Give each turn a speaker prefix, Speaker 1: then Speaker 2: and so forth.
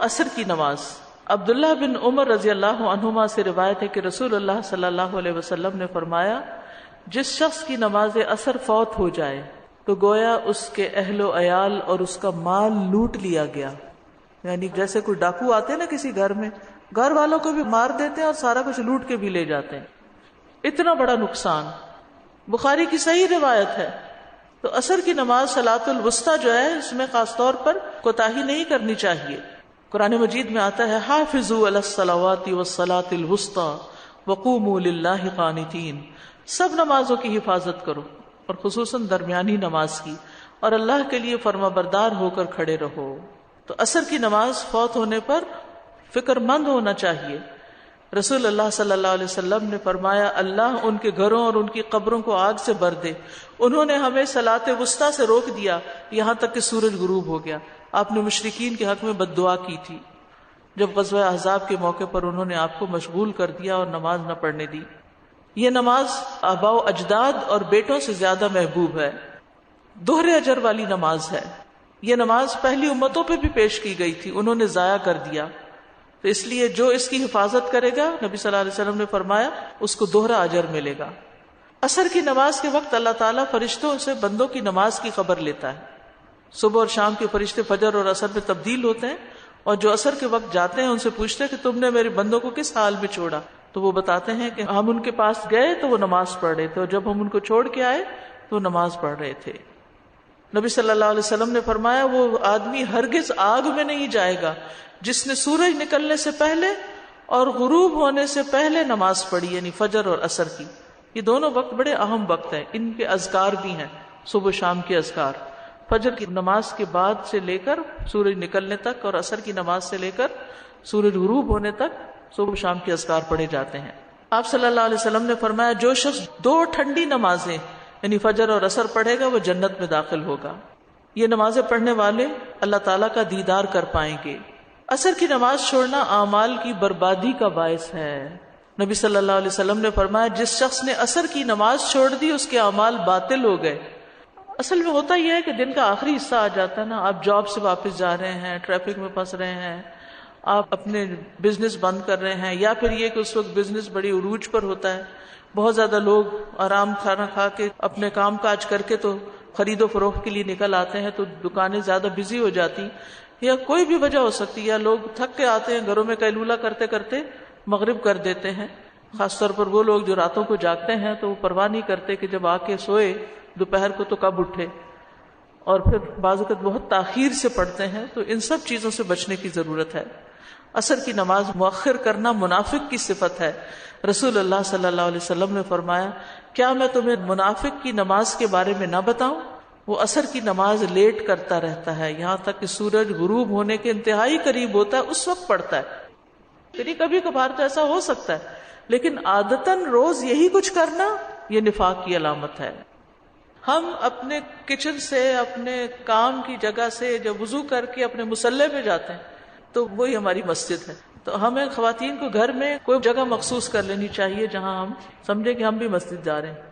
Speaker 1: عصر کی نماز. عبداللہ بن عمر رضی اللہ عنہما سے روایت ہے کہ رسول اللہ صلی اللہ علیہ وسلم نے فرمایا جس شخص کی نماز عصر فوت ہو جائے تو گویا اس کے اہل و عیال اور اس کا مال لوٹ لیا گیا. یعنی جیسے کوئی ڈاکو آتے ہیں نا کسی گھر میں، گھر والوں کو بھی مار دیتے ہیں اور سارا کچھ لوٹ کے بھی لے جاتے ہیں. اتنا بڑا نقصان. بخاری کی صحیح روایت ہے. تو عصر کی نماز صلاۃ الوسطی جو ہے اس میں خاص طور پر کوتاہی نہیں کرنی چاہیے. قرآن مجید میں آتا ہے حافظوا علی الصلوات والصلاۃ الوسطی وقوموا للہ قانتین. سب نمازوں کی حفاظت کرو اور خصوصاً درمیانی نماز کی، اور اللہ کے لیے فرما بردار ہو کر کھڑے رہو. تو عصر کی نماز فوت ہونے پر فکر مند ہونا چاہیے. رسول اللہ صلی اللہ علیہ وسلم نے فرمایا اللہ ان کے گھروں اور ان کی قبروں کو آگ سے بھر دے. انہوں نے ہمیں صلاۃ وسطی سے روک دیا یہاں تک کہ سورج غروب ہو گیا. آپ نے مشرکین کے حق میں بد دعا کی تھی جب غزوہ احزاب کے موقع پر انہوں نے آپ کو مشغول کر دیا اور نماز نہ پڑھنے دی. یہ نماز آباء و اجداد اور بیٹوں سے زیادہ محبوب ہے. دوہرے اجر والی نماز ہے. یہ نماز پہلی امتوں پہ بھی پیش کی گئی تھی، انہوں نے ضائع کر دیا. تو اس لیے جو اس کی حفاظت کرے گا، نبی صلی اللہ علیہ وسلم نے فرمایا اس کو دوہرا اجر ملے گا. عصر کی نماز کے وقت اللہ تعالیٰ فرشتوں سے بندوں کی نماز کی خبر لیتا ہے. صبح اور شام کے فرشتے فجر اور عصر میں تبدیل ہوتے ہیں، اور جو عصر کے وقت جاتے ہیں ان سے پوچھتے ہیں کہ تم نے میرے بندوں کو کس حال میں چھوڑا؟ تو وہ بتاتے ہیں کہ ہم ان کے پاس گئے تو وہ نماز پڑھ رہے تھے، اور جب ہم ان کو چھوڑ کے آئے تو وہ نماز پڑھ رہے تھے. نبی صلی اللہ علیہ وسلم نے فرمایا وہ آدمی ہرگز آگ میں نہیں جائے گا جس نے سورج نکلنے سے پہلے اور غروب ہونے سے پہلے نماز پڑھی، یعنی فجر اور عصر کی. یہ دونوں وقت بڑے اہم وقت ہیں، ان کے اذکار بھی ہیں، صبح شام کے اذکار. فجر کی نماز کے بعد سے لے کر سورج نکلنے تک، اور عصر کی نماز سے لے کر سورج غروب ہونے تک صبح شام کے اذکار پڑھے جاتے ہیں. آپ صلی اللہ علیہ وسلم نے فرمایا جو شخص 2 ٹھنڈی نمازیں یعنی فجر اور عصر پڑھے گا وہ جنت میں داخل ہوگا. یہ نمازیں پڑھنے والے اللہ تعالیٰ کا دیدار کر پائیں گے. عصر کی نماز چھوڑنا اعمال کی بربادی کا باعث ہے. نبی صلی اللہ علیہ وسلم نے فرمایا جس شخص نے عصر کی نماز چھوڑ دی اس کے اعمال باطل ہو گئے. اصل میں ہوتا یہ ہے کہ دن کا آخری حصہ آ جاتا ہے نا، آپ جاب سے واپس جا رہے ہیں، ٹریفک میں پھنس رہے ہیں، آپ اپنے بزنس بند کر رہے ہیں، یا پھر یہ کہ اس وقت بزنس بڑی عروج پر ہوتا ہے، بہت زیادہ لوگ آرام کھانا کھا کے اپنے کام کاج کر کے تو خرید و فروخت کے لیے نکل آتے ہیں، تو دکانیں زیادہ بزی ہو جاتی، یا کوئی بھی وجہ ہو سکتی ہے، یا لوگ تھک کے آتے ہیں گھروں میں قیلولہ کرتے کرتے مغرب کر دیتے ہیں. خاص طور پر وہ لوگ جو راتوں کو جاگتے ہیں تو وہ پرواہ نہیں کرتے کہ جب آ کے سوئے دوپہر کو تو کب اٹھے، اور پھر بعض اوقات بہت تاخیر سے پڑھتے ہیں. تو ان سب چیزوں سے بچنے کی ضرورت ہے. عصر کی نماز مؤخر کرنا منافق کی صفت ہے. رسول اللہ صلی اللہ علیہ وسلم نے فرمایا کیا میں تمہیں منافق کی نماز کے بارے میں نہ بتاؤں؟ وہ عصر کی نماز لیٹ کرتا رہتا ہے یہاں تک کہ سورج غروب ہونے کے انتہائی قریب ہوتا ہے اس وقت پڑھتا ہے. یعنی کبھی کبھار تو ایسا ہو سکتا ہے، لیکن عادتاً روز یہی کچھ کرنا یہ نفاق کی علامت ہے. ہم اپنے کچن سے، اپنے کام کی جگہ سے جب وضو کر کے اپنے مصلی پہ جاتے ہیں تو وہی ہماری مسجد ہے. تو ہمیں خواتین کو گھر میں کوئی جگہ مخصوص کر لینی چاہیے جہاں ہم سمجھیں کہ ہم بھی مسجد جا رہے ہیں.